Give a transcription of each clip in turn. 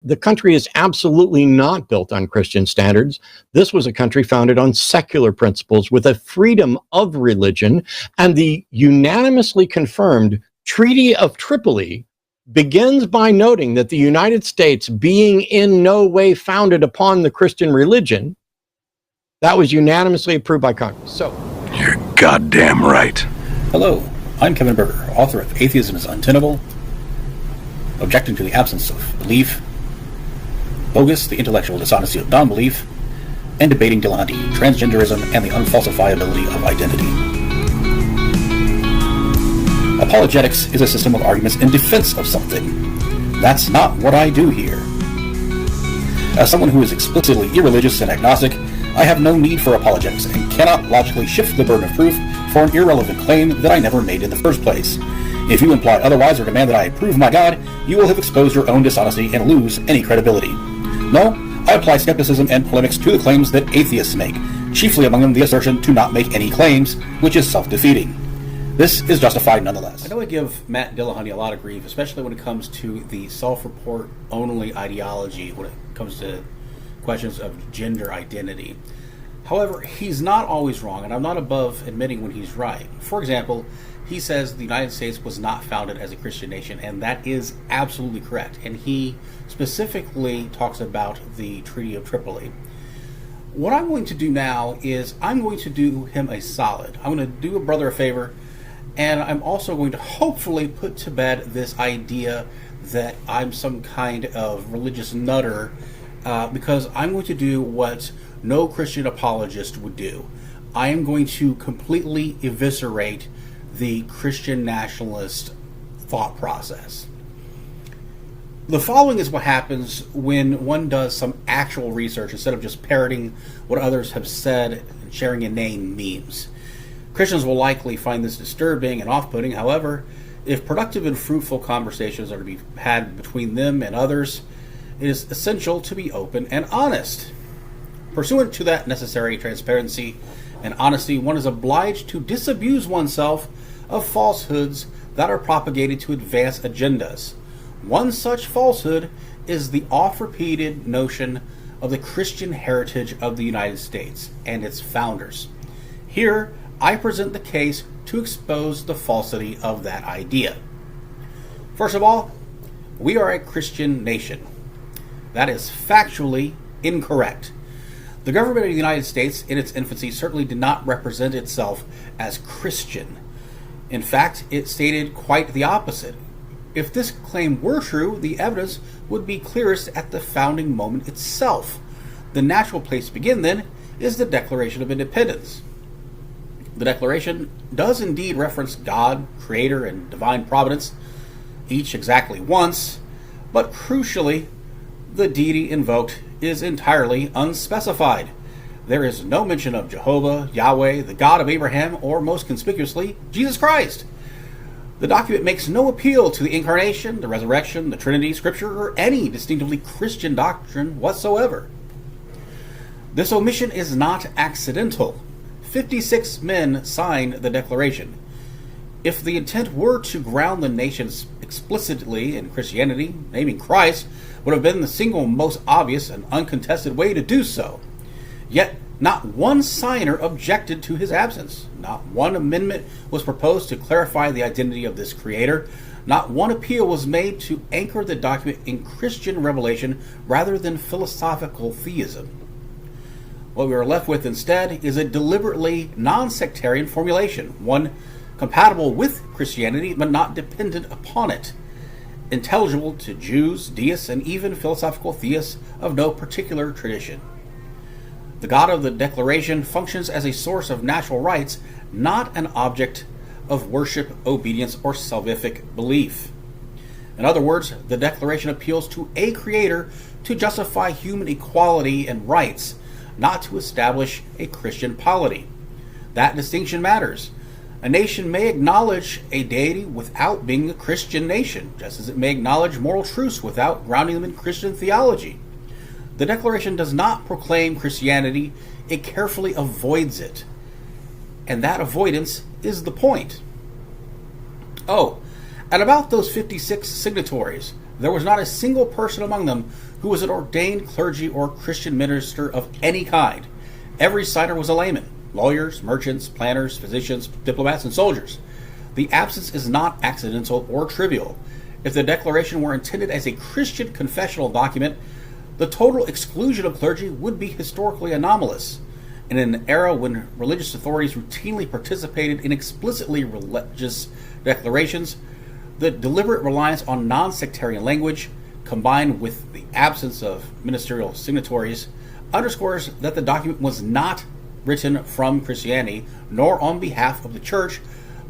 the country is absolutely not built on Christian standards. This was a country founded on secular principles with a freedom of religion, and the unanimously confirmed Treaty of Tripoli begins by noting that the United States, being in no way founded upon the Christian religion, that was unanimously approved by Congress. So, you're goddamn right. Hello, I'm Kevin Berger, author of Atheism is Untenable, Objecting to the Absence of Belief, Bogus, the Intellectual Dishonesty of Non-Belief, and Debating Dillahunty, Transgenderism, and the Unfalsifiability of Identity. Apologetics is a system of arguments in defense of something. That's not what I do here. As someone who is explicitly irreligious and agnostic, I have no need for apologetics and cannot logically shift the burden of proof for an irrelevant claim that I never made in the first place. If you imply otherwise or demand that I prove my God, you will have exposed your own dishonesty and lose any credibility. No, I apply skepticism and polemics to the claims that atheists make, chiefly among them the assertion to not make any claims, which is self-defeating. This is Justified Nonetheless. I know I give Matt Dillahunty a lot of grief, especially when it comes to the self-report only ideology when it comes to questions of gender identity. However, he's not always wrong, and I'm not above admitting when he's right. For example, he says the United States was not founded as a Christian nation, and that is absolutely correct. And he specifically talks about the Treaty of Tripoli. What I'm going to do now is I'm going to do him a solid. I'm going to do a brother a favor, and I'm also going to hopefully put to bed this idea that I'm some kind of religious nutter, because I'm going to do what no Christian apologist would do. I am going to completely eviscerate the Christian nationalist thought process. The following is what happens when one does some actual research instead of just parroting what others have said and sharing inane memes. Christians will likely find this disturbing and off-putting. However, if productive and fruitful conversations are to be had between them and others, it is essential to be open and honest. Pursuant to that necessary transparency and honesty, one is obliged to disabuse oneself of falsehoods that are propagated to advance agendas. One such falsehood is the oft-repeated notion of the Christian heritage of the United States and its founders. Here, I present the case to expose the falsity of that idea. First of all, we are a Christian nation. That is factually incorrect. The government of the United States in its infancy certainly did not represent itself as Christian. In fact, it stated quite the opposite. If this claim were true, the evidence would be clearest at the founding moment itself. The natural place to begin, then, is the Declaration of Independence. The Declaration does indeed reference God, Creator, and Divine Providence, each exactly once, but crucially, the deity invoked is entirely unspecified. There is no mention of Jehovah, Yahweh, the God of Abraham, or most conspicuously, Jesus Christ. The document makes no appeal to the Incarnation, the Resurrection, the Trinity, Scripture, or any distinctively Christian doctrine whatsoever. This omission is not accidental. 56 men signed the Declaration. If the intent were to ground the nation explicitly in Christianity, naming Christ would have been the single most obvious and uncontested way to do so. Yet, not one signer objected to his absence. Not one amendment was proposed to clarify the identity of this creator. Not one appeal was made to anchor the document in Christian revelation rather than philosophical theism. What we are left with instead is a deliberately non-sectarian formulation, one compatible with Christianity but not dependent upon it, intelligible to Jews, deists, and even philosophical theists of no particular tradition. The God of the Declaration functions as a source of natural rights, not an object of worship, obedience, or salvific belief. In other words, the Declaration appeals to a creator to justify human equality and rights, not to establish a Christian polity. That distinction matters. A nation may acknowledge a deity without being a Christian nation, just as it may acknowledge moral truths without grounding them in Christian theology. The Declaration does not proclaim Christianity, it carefully avoids it. And that avoidance is the point. Oh, and about those 56 signatories, there was not a single person among them who was an ordained clergy or Christian minister of any kind. Every signer was a layman: lawyers, merchants, planners, physicians, diplomats, and soldiers. The absence is not accidental or trivial. If the Declaration were intended as a Christian confessional document, the total exclusion of clergy would be historically anomalous. In an era when religious authorities routinely participated in explicitly religious declarations, the deliberate reliance on non-sectarian language, combined with the absence of ministerial signatories, underscores that the document was not written from Christianity, nor on behalf of the Church,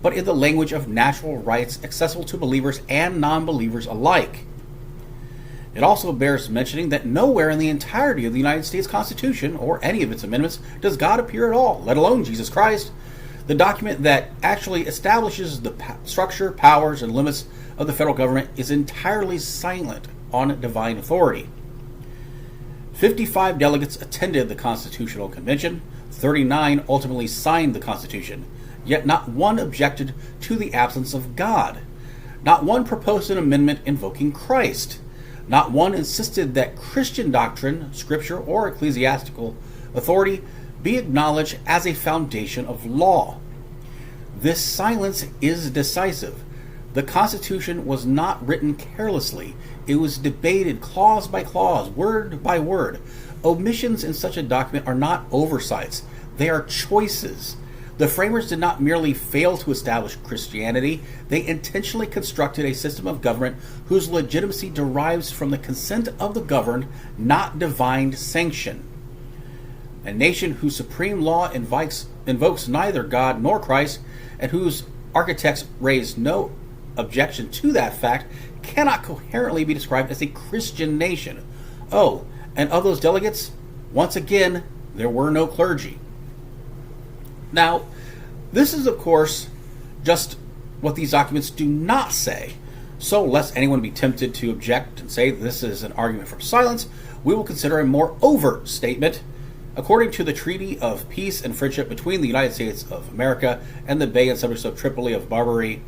but in the language of natural rights accessible to believers and non-believers alike. It also bears mentioning that nowhere in the entirety of the United States Constitution, or any of its amendments, does God appear at all, let alone Jesus Christ. The document that actually establishes the structure, powers, and limits of the federal government is entirely silent on divine authority. 55 delegates attended the Constitutional Convention. 39 ultimately signed the Constitution. Yet not one objected to the absence of God. Not one proposed an amendment invoking Christ. Not one insisted that Christian doctrine, scripture, or ecclesiastical authority be acknowledged as a foundation of law. This silence is decisive. The Constitution was not written carelessly. It was debated clause by clause, word by word. Omissions in such a document are not oversights. They are choices. The framers did not merely fail to establish Christianity, they intentionally constructed a system of government whose legitimacy derives from the consent of the governed, not divine sanction. A nation whose supreme law invokes neither God nor Christ, and whose architects raised no objection to that fact, cannot coherently be described as a Christian nation. Oh, and of those delegates, once again, there were no clergy. Now, this is, of course, just what these documents do not say. So, lest anyone be tempted to object and say this is an argument for silence, we will consider a more overt statement. According to the Treaty of Peace and Friendship between the United States of America and the Bey and subjects of Tripoli of Barbary,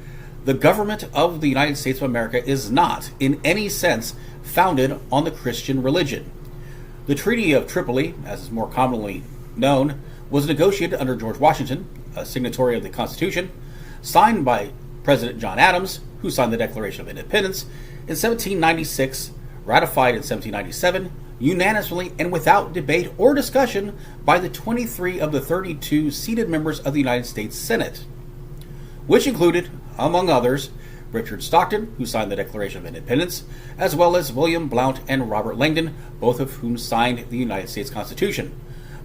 the government of the United States of America is not, in any sense, founded on the Christian religion. The Treaty of Tripoli, as is more commonly known, was negotiated under George Washington, a signatory of the Constitution, signed by President John Adams, who signed the Declaration of Independence, in 1796, ratified in 1797, unanimously and without debate or discussion by the 23 of the 32 seated members of the United States Senate, which included, among others, Richard Stockton, who signed the Declaration of Independence, as well as William Blount and Robert Langdon, both of whom signed the United States Constitution.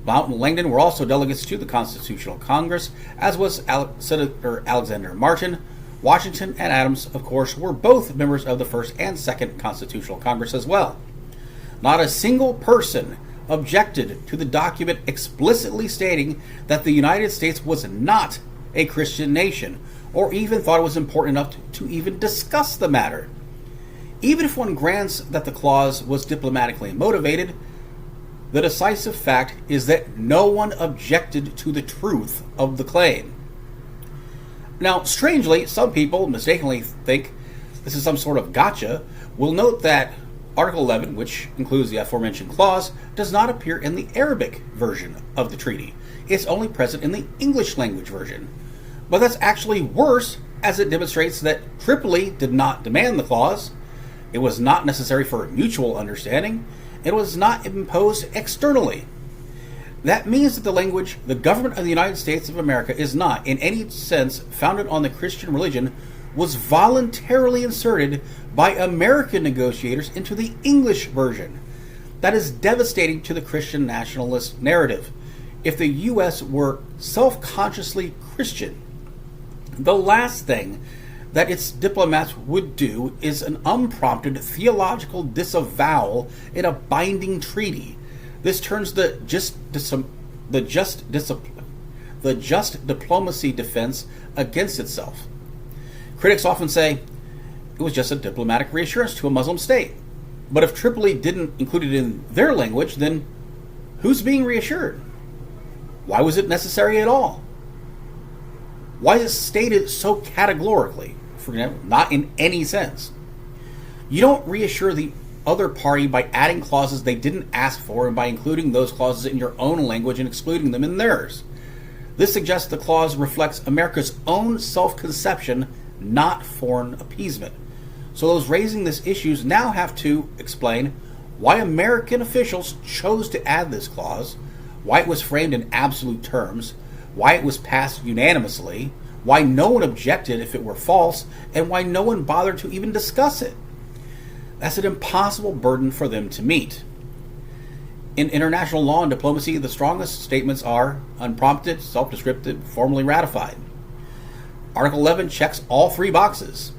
Blount and Langdon were also delegates to the Constitutional Congress, as was Senator Alexander Martin. Washington and Adams, of course, were both members of the First and Second Constitutional Congress as well. Not a single person objected to the document explicitly stating that the United States was not a Christian nation, or even thought it was important enough to even discuss the matter. Even if one grants that the clause was diplomatically motivated, the decisive fact is that no one objected to the truth of the claim. Now, strangely, some people mistakenly think this is some sort of gotcha. Will note that Article 11, which includes the aforementioned clause, does not appear in the Arabic version of the treaty. It's only present in the English language version. But that's actually worse, as it demonstrates that Tripoli did not demand the clause. It was not necessary for mutual understanding. It was not imposed externally. That means that the language, the government of the United States of America is not, in any sense, founded on the Christian religion, was voluntarily inserted by American negotiators into the English version. That is devastating to the Christian nationalist narrative. If the U.S. were self-consciously Christian, the last thing that its diplomats would do is an unprompted theological disavowal in a binding treaty. This turns the just diplomacy defense against itself. Critics often say it was just a diplomatic reassurance to a Muslim state. But if Tripoli didn't include it in their language, then who's being reassured? Why was it necessary at all? Why is it stated so categorically? For example, not in any sense. You don't reassure the other party by adding clauses they didn't ask for and by including those clauses in your own language and excluding them in theirs. This suggests the clause reflects America's own self-conception, not foreign appeasement. So those raising this issue now have to explain why American officials chose to add this clause, why it was framed in absolute terms, why it was passed unanimously, why no one objected if it were false, and why no one bothered to even discuss it. That's an impossible burden for them to meet. In international law and diplomacy, the strongest statements are unprompted, self-descriptive, formally ratified. Article 11 checks all three boxes.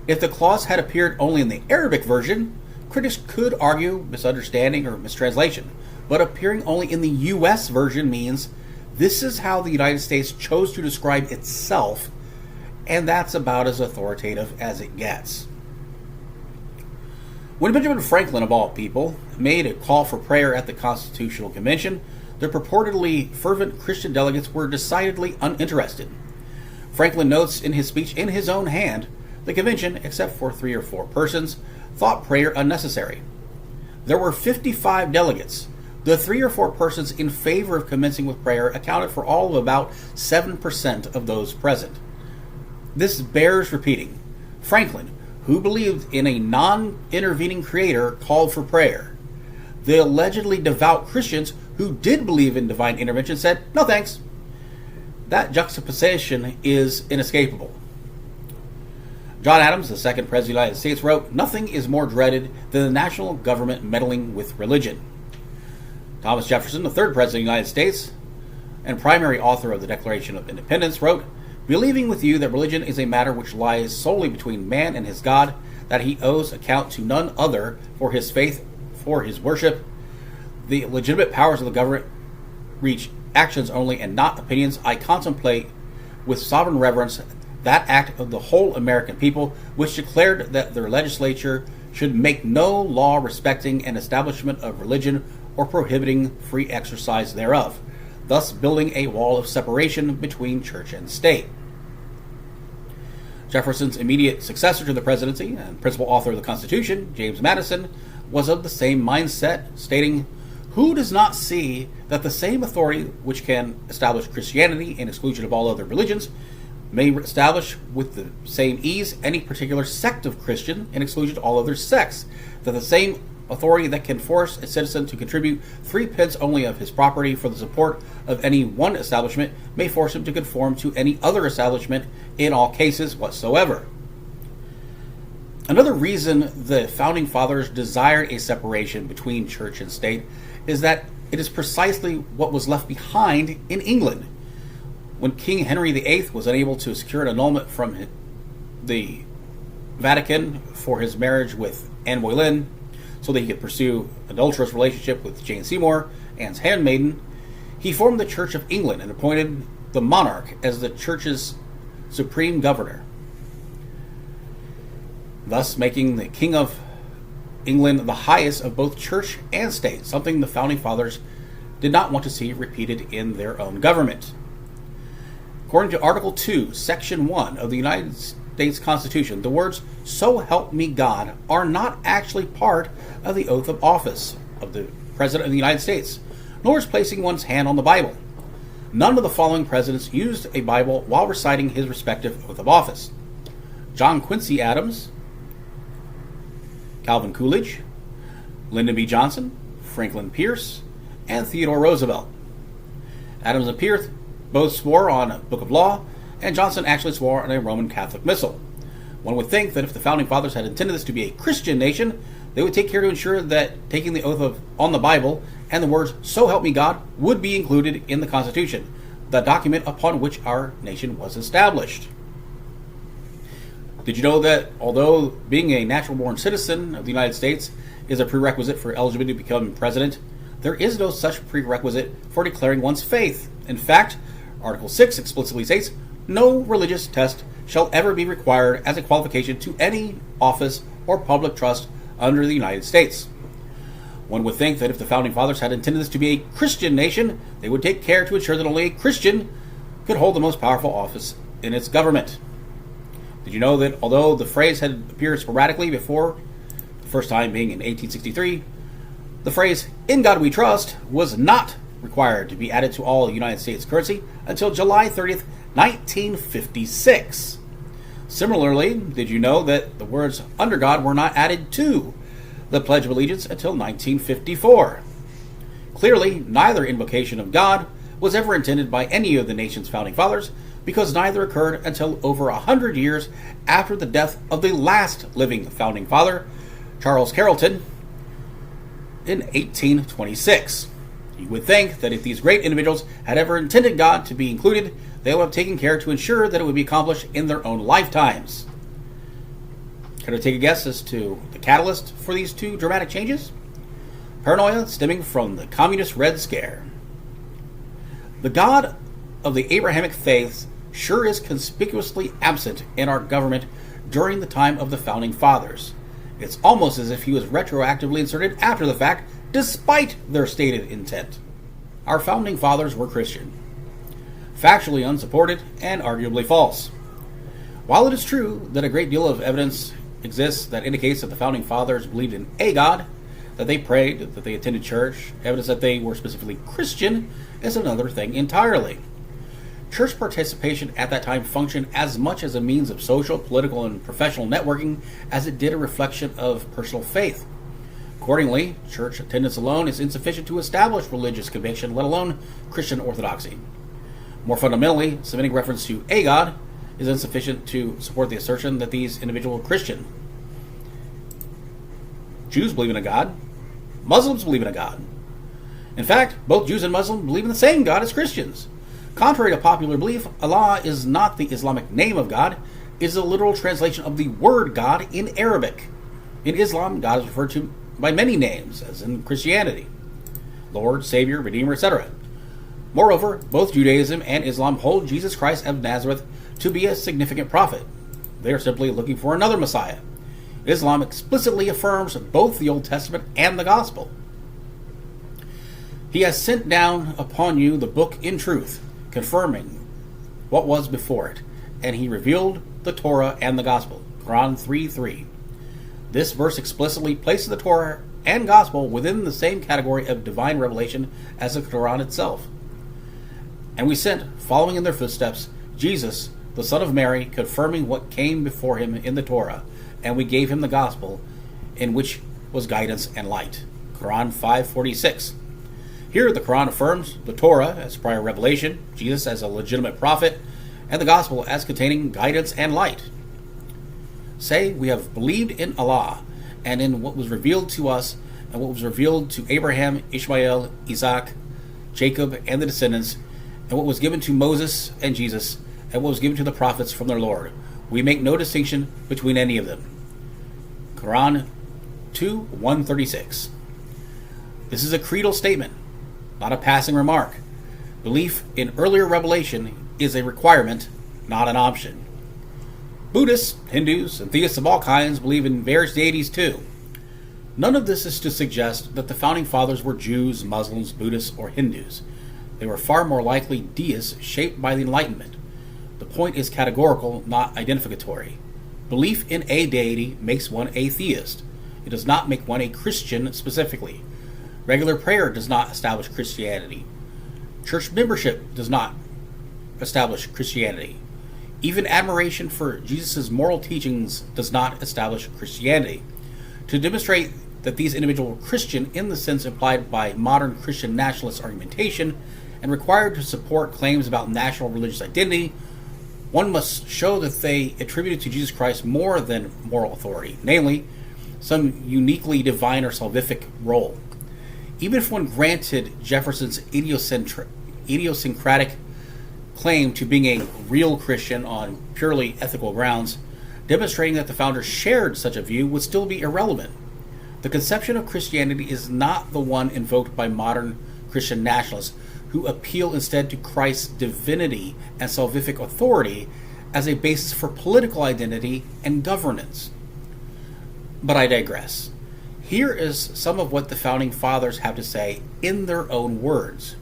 If the clause had appeared only in the Arabic version, critics could argue misunderstanding or mistranslation, but appearing only in the U.S. version means this is how the United States chose to describe itself, and that's about as authoritative as it gets. When Benjamin Franklin, of all people, made a call for prayer at the Constitutional Convention, the purportedly fervent Christian delegates were decidedly uninterested. Franklin notes in his speech in his own hand, the convention, except for 3 or 4 persons, thought prayer unnecessary. There were 55 delegates. The 3 or 4 persons in favor of commencing with prayer accounted for all of about 7% of those present. This bears repeating. Franklin, who believed in a non-intervening creator, called for prayer. The allegedly devout Christians who did believe in divine intervention said, no thanks. That juxtaposition is inescapable. John Adams, the second President of the United States, wrote, nothing is more dreaded than the national government meddling with religion. Thomas Jefferson, the third President of the United States, and primary author of the Declaration of Independence, wrote, believing with you that religion is a matter which lies solely between man and his God, that he owes account to none other for his faith, for his worship, the legitimate powers of the government reach actions only and not opinions, I contemplate with sovereign reverence that act of the whole American people, which declared that their legislature should make no law respecting an establishment of religion or prohibiting free exercise thereof, thus building a wall of separation between church and state. Jefferson's immediate successor to the presidency and principal author of the Constitution, James Madison, was of the same mindset, stating, who does not see that the same authority which can establish Christianity in exclusion of all other religions may establish with the same ease any particular sect of Christian in exclusion of all other sects, that the same authority that can force a citizen to contribute 3 pence only of his property for the support of any one establishment may force him to conform to any other establishment in all cases whatsoever. Another reason the Founding Fathers desired a separation between church and state is that it is precisely what was left behind in England. When King Henry VIII was unable to secure an annulment from the Vatican for his marriage with Anne Boleyn, so that he could pursue an adulterous relationship with Jane Seymour, Anne's handmaiden, he formed the Church of England and appointed the monarch as the church's supreme governor, thus making the King of England the highest of both church and state, something the Founding Fathers did not want to see repeated in their own government. According to Article 2, Section 1 of the United States Constitution, the words, so help me God, are not actually part of the oath of office of the President of the United States, nor is placing one's hand on the Bible. None of the following presidents used a Bible while reciting his respective oath of office. John Quincy Adams, Calvin Coolidge, Lyndon B. Johnson, Franklin Pierce, and Theodore Roosevelt. Adams and Pierce both swore on a book of law, and Johnson actually swore on a Roman Catholic missal. One would think that if the Founding Fathers had intended this to be a Christian nation, they would take care to ensure that taking the oath on the Bible and the words, so help me God, would be included in the Constitution, the document upon which our nation was established. Did you know that although being a natural-born citizen of the United States is a prerequisite for eligibility to become president, there is no such prerequisite for declaring one's faith? In fact, Article 6 explicitly states, no religious test shall ever be required as a qualification to any office or public trust under the United States. One would think that if the Founding Fathers had intended this to be a Christian nation, they would take care to ensure that only a Christian could hold the most powerful office in its government. Did you know that although the phrase had appeared sporadically before the first time being in 1863, the phrase, "In God We Trust," was not required to be added to all United States currency until July 30th, 1956. Similarly, did you know that the words "under God" were not added to the Pledge of Allegiance until 1954? Clearly, neither invocation of God was ever intended by any of the nation's founding fathers, because neither occurred until over 100 years after the death of the last living founding father, Charles Carrollton, in 1826. You would think that if these great individuals had ever intended God to be included, they would have taken care to ensure that it would be accomplished in their own lifetimes. Can I take a guess as to the catalyst for these two dramatic changes? Paranoia stemming from the Communist Red Scare. The God of the Abrahamic faiths sure is conspicuously absent in our government during the time of the Founding Fathers. It's almost as if he was retroactively inserted after the fact, despite their stated intent. Our Founding Fathers were Christian, factually unsupported, and arguably false. While it is true that a great deal of evidence exists that indicates that the Founding Fathers believed in a God, that they prayed, that they attended church, evidence that they were specifically Christian is another thing entirely. Church participation at that time functioned as much as a means of social, political, and professional networking as it did a reflection of personal faith. Accordingly, church attendance alone is insufficient to establish religious conviction, let alone Christian orthodoxy. More fundamentally, submitting reference to a God is insufficient to support the assertion that these individuals were Christian. Jews believe in a God. Muslims believe in a God. In fact, both Jews and Muslims believe in the same God as Christians. Contrary to popular belief, Allah is not the Islamic name of God. It is a literal translation of the word God in Arabic. In Islam, God is referred to by many names, as in Christianity: Lord, Savior, Redeemer, etc. Moreover, both Judaism and Islam hold Jesus Christ of Nazareth to be a significant prophet. They are simply looking for another Messiah. Islam explicitly affirms both the Old Testament and the Gospel. He has sent down upon you the book in truth, confirming what was before it, and he revealed the Torah and the Gospel. Quran 3:3. This verse explicitly places the Torah and Gospel within the same category of divine revelation as the Quran itself. And we sent, following in their footsteps, Jesus, the Son of Mary, confirming what came before him in the Torah, and we gave him the Gospel, in which was guidance and light. Quran 5:46. Here the Quran affirms the Torah as prior revelation, Jesus as a legitimate prophet, and the Gospel as containing guidance and light. Say, we have believed in Allah, and in what was revealed to us, and what was revealed to Abraham, Ishmael, Isaac, Jacob, and the descendants, and what was given to Moses and Jesus, and what was given to the prophets from their Lord. We make no distinction between any of them. Quran 2:136. This is a creedal statement, not a passing remark. Belief in earlier revelation is a requirement, not an option. Buddhists, Hindus, and theists of all kinds believe in various deities too. None of this is to suggest that the Founding Fathers were Jews, Muslims, Buddhists, or Hindus. They were far more likely deists shaped by the Enlightenment. The point is categorical, not identificatory. Belief in a deity makes one a theist. It does not make one a Christian specifically. Regular prayer does not establish Christianity. Church membership does not establish Christianity. Even admiration for Jesus' moral teachings does not establish Christianity. To demonstrate that these individuals were Christian in the sense implied by modern Christian nationalist argumentation and required to support claims about national religious identity, one must show that they attributed to Jesus Christ more than moral authority, namely, some uniquely divine or salvific role. Even if one granted Jefferson's idiosyncratic claim to being a real Christian on purely ethical grounds, demonstrating that the founders shared such a view would still be irrelevant. The conception of Christianity is not the one invoked by modern Christian nationalists, who appeal instead to Christ's divinity and salvific authority as a basis for political identity and governance. But I digress. Here is some of what the Founding Fathers have to say in their own words.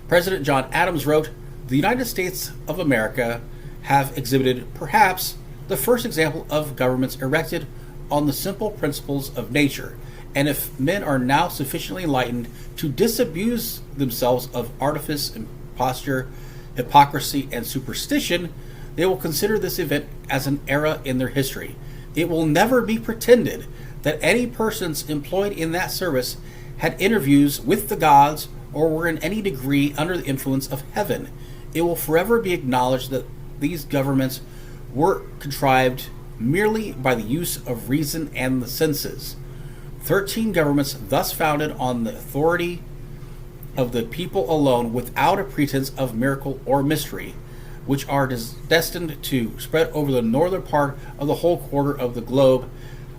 President John Adams wrote, "The United States of America have exhibited perhaps the first example of governments erected on the simple principles of nature, and if men are now sufficiently enlightened to disabuse themselves of artifice, imposture, hypocrisy, and superstition, they will consider this event as an era in their history. It will never be pretended that any persons employed in that service had interviews with the gods or were in any degree under the influence of heaven. It will forever be acknowledged that these governments were contrived merely by the use of reason and the senses. 13 governments thus founded on the authority of the people alone, without a pretense of miracle or mystery, which are destined to spread over the northern part of the whole quarter of the globe,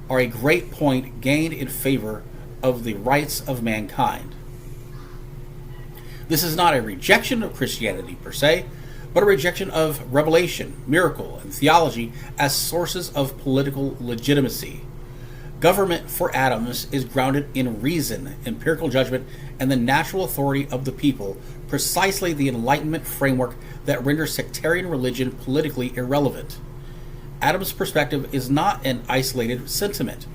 are a great point gained in favor of the rights of mankind. This is not a rejection of Christianity per se, but a rejection of revelation, miracle, and theology as sources of political legitimacy. Government for Adams is grounded in reason, empirical judgment, and the natural authority of the people, precisely the Enlightenment framework that renders sectarian religion politically irrelevant. Adams' perspective is not an isolated sentiment.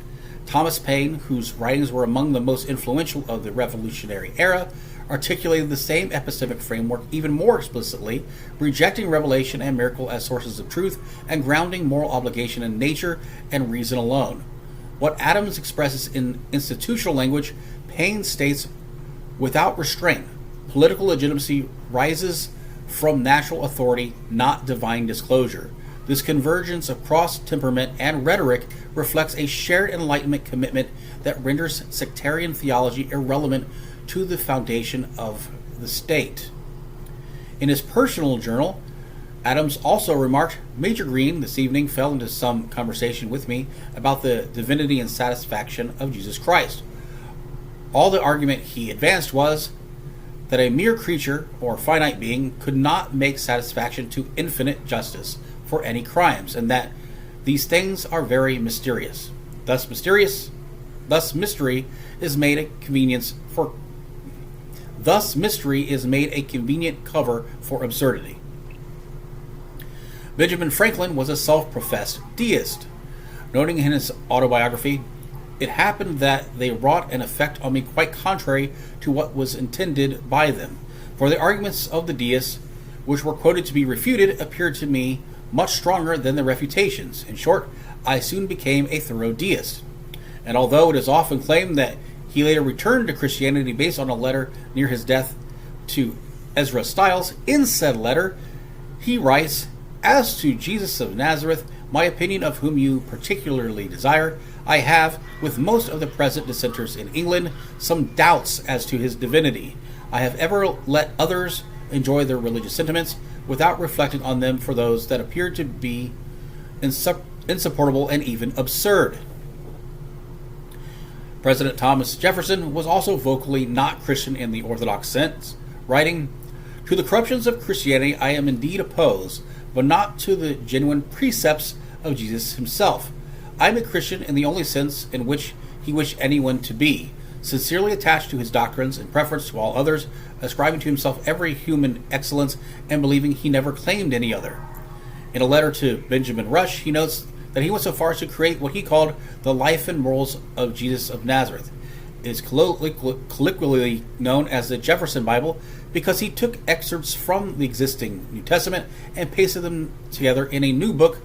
Thomas Paine, whose writings were among the most influential of the Revolutionary era, articulated the same epistemic framework even more explicitly, rejecting revelation and miracle as sources of truth and grounding moral obligation in nature and reason alone. What Adams expresses in institutional language, Paine states without restraint. Political legitimacy rises from natural authority, not divine disclosure. This convergence of cross-temperament and rhetoric reflects a shared Enlightenment commitment that renders sectarian theology irrelevant to the foundation of the state. In his personal journal, Adams also remarked, Major Green this evening fell into some conversation with me about the divinity and satisfaction of Jesus Christ. All the argument he advanced was that a mere creature or finite being could not make satisfaction to infinite justice for any crimes, and that these things are very mysterious. Thus mystery is made a convenient cover for absurdity. Benjamin Franklin was a self-professed deist. Noting in his autobiography, it happened that they wrought an effect on me quite contrary to what was intended by them. For the arguments of the deists, which were quoted to be refuted, appeared to me much stronger than the refutations. In short, I soon became a thorough deist. And although it is often claimed that he later returned to Christianity based on a letter near his death to Ezra Stiles, in said letter, he writes, As to Jesus of Nazareth, my opinion of whom you particularly desire, I have, with most of the present dissenters in England, some doubts as to his divinity. I have ever let others enjoy their religious sentiments without reflecting on them for those that appear to be insupportable and even absurd. President Thomas Jefferson was also vocally not Christian in the orthodox sense, writing, To the corruptions of Christianity I am indeed opposed, but not to the genuine precepts of Jesus himself. I am a Christian in the only sense in which he wished anyone to be, sincerely attached to his doctrines in preference to all others, ascribing to himself every human excellence and believing he never claimed any other. In a letter to Benjamin Rush, he notes that he went so far as to create what he called the life and morals of Jesus of Nazareth. It is colloquially known as the Jefferson Bible because he took excerpts from the existing New Testament and pasted them together in a new book,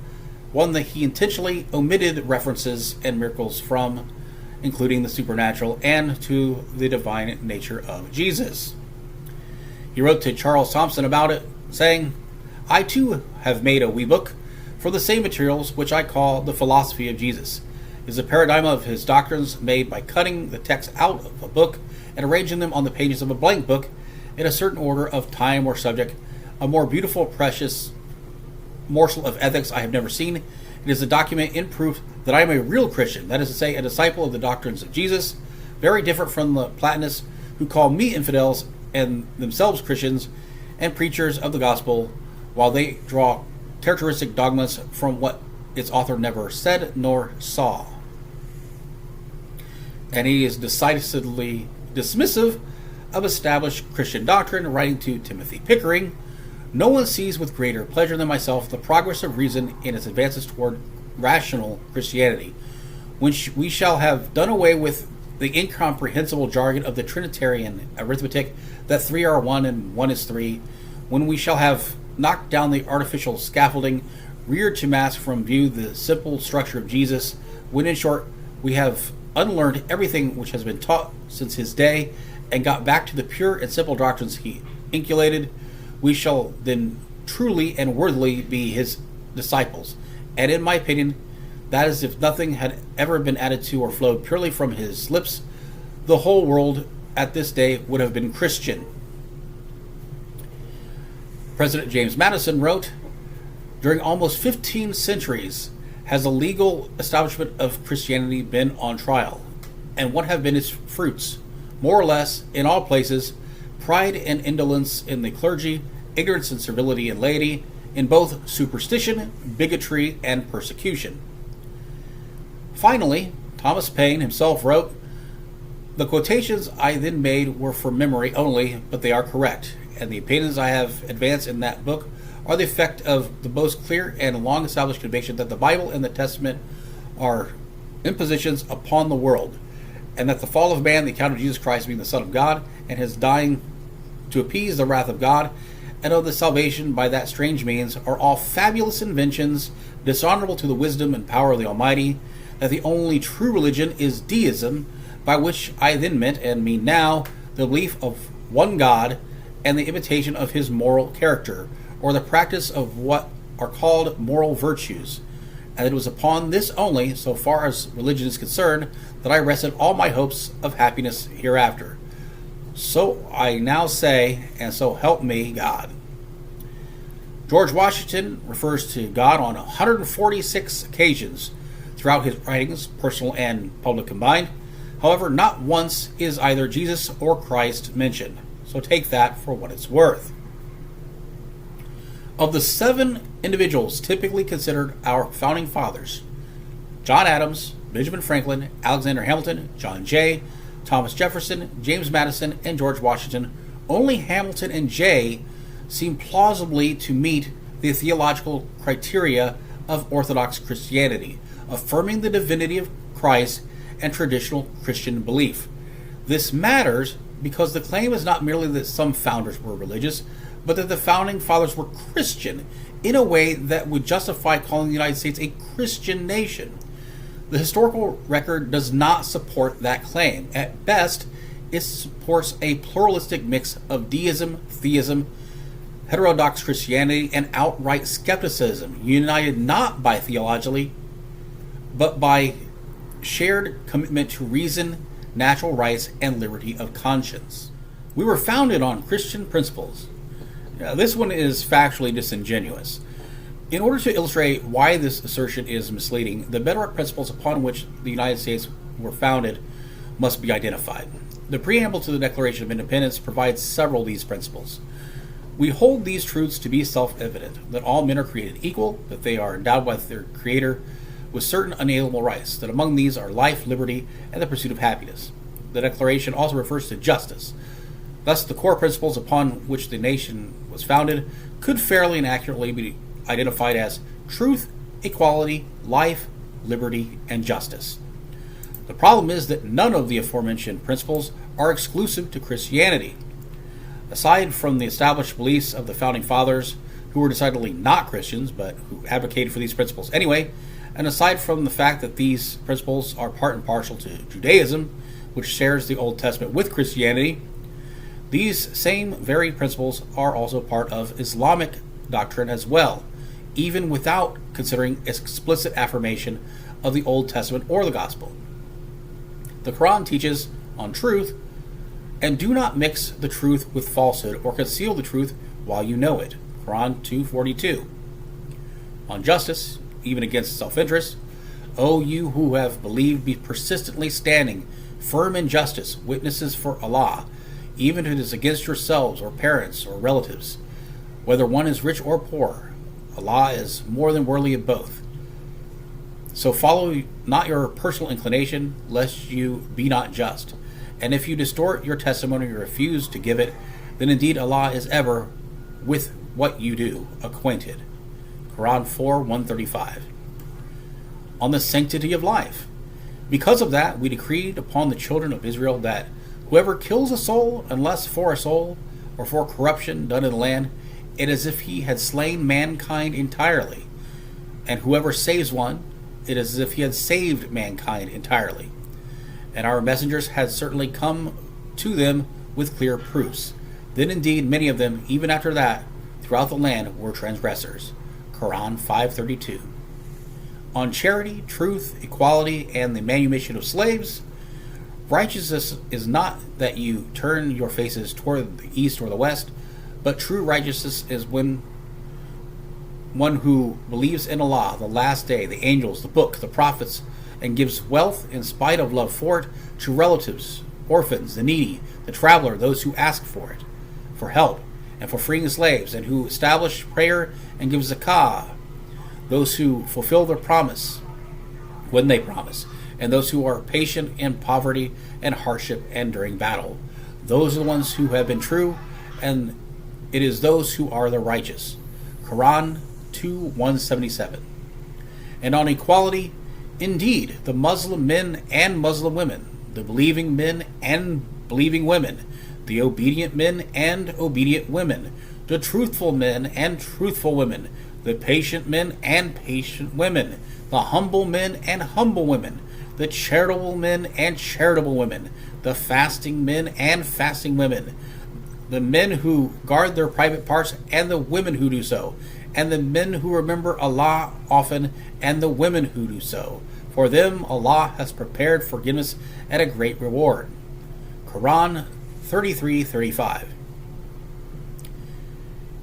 one that he intentionally omitted references and miracles from, including the supernatural and to the divine nature of Jesus. He wrote to Charles Thompson about it, saying, I too have made a wee book for the same materials which I call the philosophy of Jesus. It is a paradigm of his doctrines made by cutting the text out of a book and arranging them on the pages of a blank book in a certain order of time or subject, a more beautiful, precious morsel of ethics I have never seen. It is a document in proof that I am a real Christian, that is to say, a disciple of the doctrines of Jesus, very different from the Platonists who call me infidels and themselves Christians and preachers of the gospel, while they draw characteristic dogmas from what its author never said nor saw. And he is decisively dismissive of established Christian doctrine, writing to Timothy Pickering, No one sees with greater pleasure than myself the progress of reason in its advances toward rational Christianity. when we shall have done away with the incomprehensible jargon of the Trinitarian arithmetic that 3 are 1 and 1 is 3, when we shall have knocked down the artificial scaffolding reared to mask from view the simple structure of Jesus, when in short we have unlearned everything which has been taught since his day and got back to the pure and simple doctrines he inculcated, we shall then truly and worthily be his disciples. And in my opinion, that is, if nothing had ever been added to or flowed purely from his lips, the whole world at this day would have been Christian. President James Madison wrote, "During almost 15 centuries has the legal establishment of Christianity been on trial, and what have been its fruits? More or less, in all places, pride and indolence in the clergy, ignorance and servility in laity, in both superstition, bigotry, and persecution." Finally, Thomas Paine himself wrote, "The quotations I then made were from memory only, but they are correct, and the opinions I have advanced in that book are the effect of the most clear and long-established conviction that the Bible and the Testament are impositions upon the world, and that the fall of man, the account of Jesus Christ being the Son of God, and his dying to appease the wrath of God, and of the salvation by that strange means, are all fabulous inventions, dishonorable to the wisdom and power of the Almighty, that the only true religion is deism, by which I then meant and mean now the belief of one God and the imitation of his moral character, or the practice of what are called moral virtues. And it was upon this only, so far as religion is concerned, that I rested all my hopes of happiness hereafter. So I now say, and so help me God." George Washington refers to God on 146 occasions throughout his writings, personal and public combined. However, not once is either Jesus or Christ mentioned. So take that for what it's worth. Of the 7 individuals typically considered our founding fathers, John Adams, Benjamin Franklin, Alexander Hamilton, John Jay, Thomas Jefferson, James Madison, and George Washington, only Hamilton and Jay seem plausibly to meet the theological criteria of Orthodox Christianity, affirming the divinity of Christ and traditional Christian belief. This matters because the claim is not merely that some founders were religious, but that the founding fathers were Christian in a way that would justify calling the United States a Christian nation. The historical record does not support that claim. At best, it supports a pluralistic mix of deism, theism, heterodox Christianity, and outright skepticism, united not by theology, but by shared commitment to reason, natural rights, and liberty of conscience. We were founded on Christian principles. Now, this one is factually disingenuous. In order to illustrate why this assertion is misleading, the bedrock principles upon which the United States were founded must be identified. The preamble to the Declaration of Independence provides several of these principles. We hold these truths to be self-evident, that all men are created equal, that they are endowed by their Creator with certain unalienable rights, that among these are life, liberty, and the pursuit of happiness. The Declaration also refers to justice. Thus, the core principles upon which the nation was founded could fairly and accurately be identified as truth, equality, life, liberty, and justice. The problem is that none of the aforementioned principles are exclusive to Christianity. Aside from the established beliefs of the founding fathers, who were decidedly not Christians, but who advocated for these principles anyway, and aside from the fact that these principles are part and parcel to Judaism, which shares the Old Testament with Christianity, these same very principles are also part of Islamic doctrine as well, even without considering explicit affirmation of the Old Testament or the Gospel. The Quran teaches on truth, and do not mix the truth with falsehood or conceal the truth while you know it. Quran 2:42. On justice, even against self-interest, O you who have believed, be persistently standing firm in justice, witnesses for Allah, even if it is against yourselves or parents or relatives, whether one is rich or poor. Allah is more than worthy of both. So follow not your personal inclination, lest you be not just. And if you distort your testimony or refuse to give it, then indeed Allah is ever with what you do acquainted. Quran 4:135. On the sanctity of life. Because of that, we decreed upon the children of Israel that whoever kills a soul, unless for a soul, or for corruption done in the land, it is as if he had slain mankind entirely. And whoever saves one, it is as if he had saved mankind entirely. And our messengers had certainly come to them with clear proofs. Then indeed many of them, even after that, throughout the land were transgressors. Quran 5:32. On charity, truth, equality, and the manumission of slaves, righteousness is not that you turn your faces toward the east or the west, but true righteousness is when one who believes in Allah, the last day, the angels, the book, the prophets, and gives wealth in spite of love for it to relatives, orphans, the needy, the traveler, those who ask for it, for help, and for freeing slaves, and who establish prayer and give zakah, those who fulfill their promise when they promise, and those who are patient in poverty and hardship and during battle. Those are the ones who have been true, and it is those who are the righteous. Quran 2:177. And on equality, indeed, the Muslim men and Muslim women, the believing men and believing women, the obedient men and obedient women, the truthful men and truthful women, the patient men and patient women, the humble men and humble women, the charitable men and charitable women, the fasting men and fasting women, the men who guard their private parts and the women who do so, and the men who remember Allah often and the women who do so. For them Allah has prepared forgiveness and a great reward. Quran 33:35.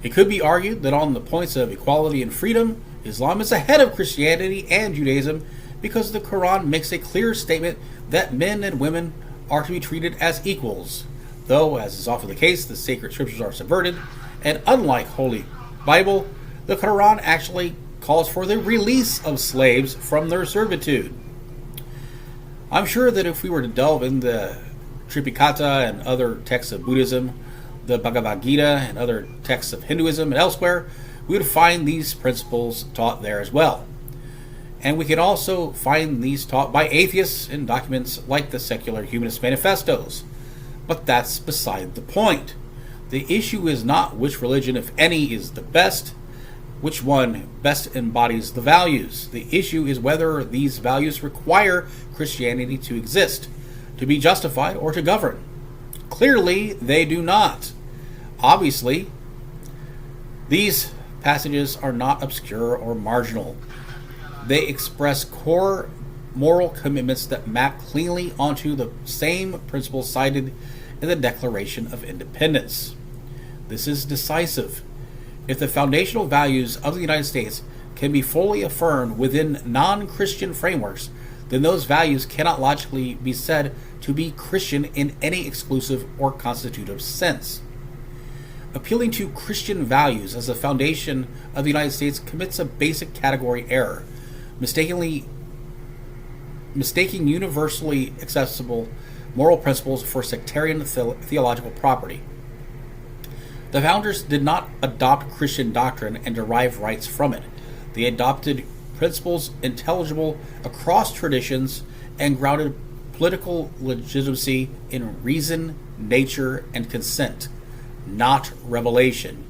It could be argued that on the points of equality and freedom, Islam is ahead of Christianity and Judaism because the Quran makes a clear statement that men and women are to be treated as equals. Though, as is often the case, the sacred scriptures are subverted, and unlike Holy Bible, the Quran actually calls for the release of slaves from their servitude. I'm sure that if we were to delve in the Tripitaka and other texts of Buddhism, the Bhagavad Gita and other texts of Hinduism and elsewhere, we would find these principles taught there as well. And we can also find these taught by atheists in documents like the Secular Humanist Manifestos. But that's beside the point. The issue is not which religion, if any, is the best, which one best embodies the values. The issue is whether these values require Christianity to exist, to be justified, or to govern. Clearly, they do not. Obviously, these passages are not obscure or marginal. They express core moral commitments that map cleanly onto the same principles cited in the Declaration of Independence. This is decisive. If the foundational values of the United States can be fully affirmed within non-Christian frameworks, then those values cannot logically be said to be Christian in any exclusive or constitutive sense. Appealing to Christian values as the foundation of the United States commits a basic category error, mistaking universally accessible moral principles for sectarian theological property. The founders did not adopt Christian doctrine and derive rights from it. They adopted principles intelligible across traditions and grounded political legitimacy in reason, nature, and consent, not revelation.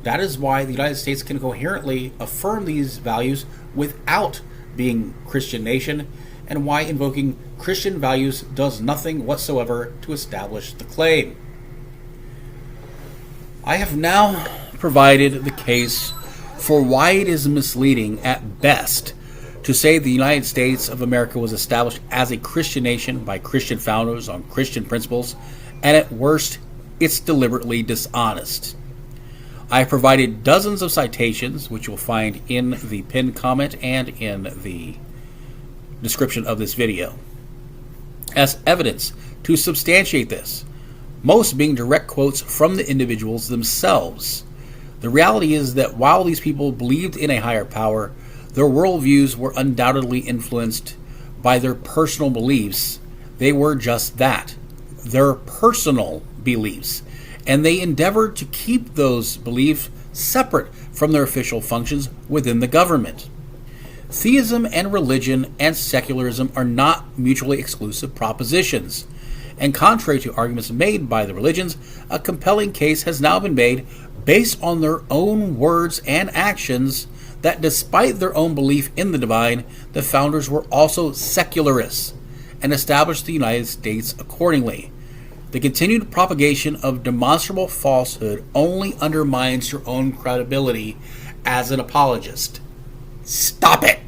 That is why the United States can coherently affirm these values without being a Christian nation, and why invoking Christian values does nothing whatsoever to establish the claim. I have now provided the case for why it is misleading at best to say the United States of America was established as a Christian nation by Christian founders on Christian principles, and at worst, it's deliberately dishonest. I have provided dozens of citations, which you'll find in the pinned comment and in the description of this video, as evidence to substantiate this, most being direct quotes from the individuals themselves. The reality is that while these people believed in a higher power, their worldviews were undoubtedly influenced by their personal beliefs. They were just that, their personal beliefs, and they endeavored to keep those beliefs separate from their official functions within the government. Theism and religion and secularism are not mutually exclusive propositions. And contrary to arguments made by the religions, a compelling case has now been made, based on their own words and actions, that despite their own belief in the divine, the founders were also secularists and established the United States accordingly. The continued propagation of demonstrable falsehood only undermines your own credibility as an apologist. Stop it!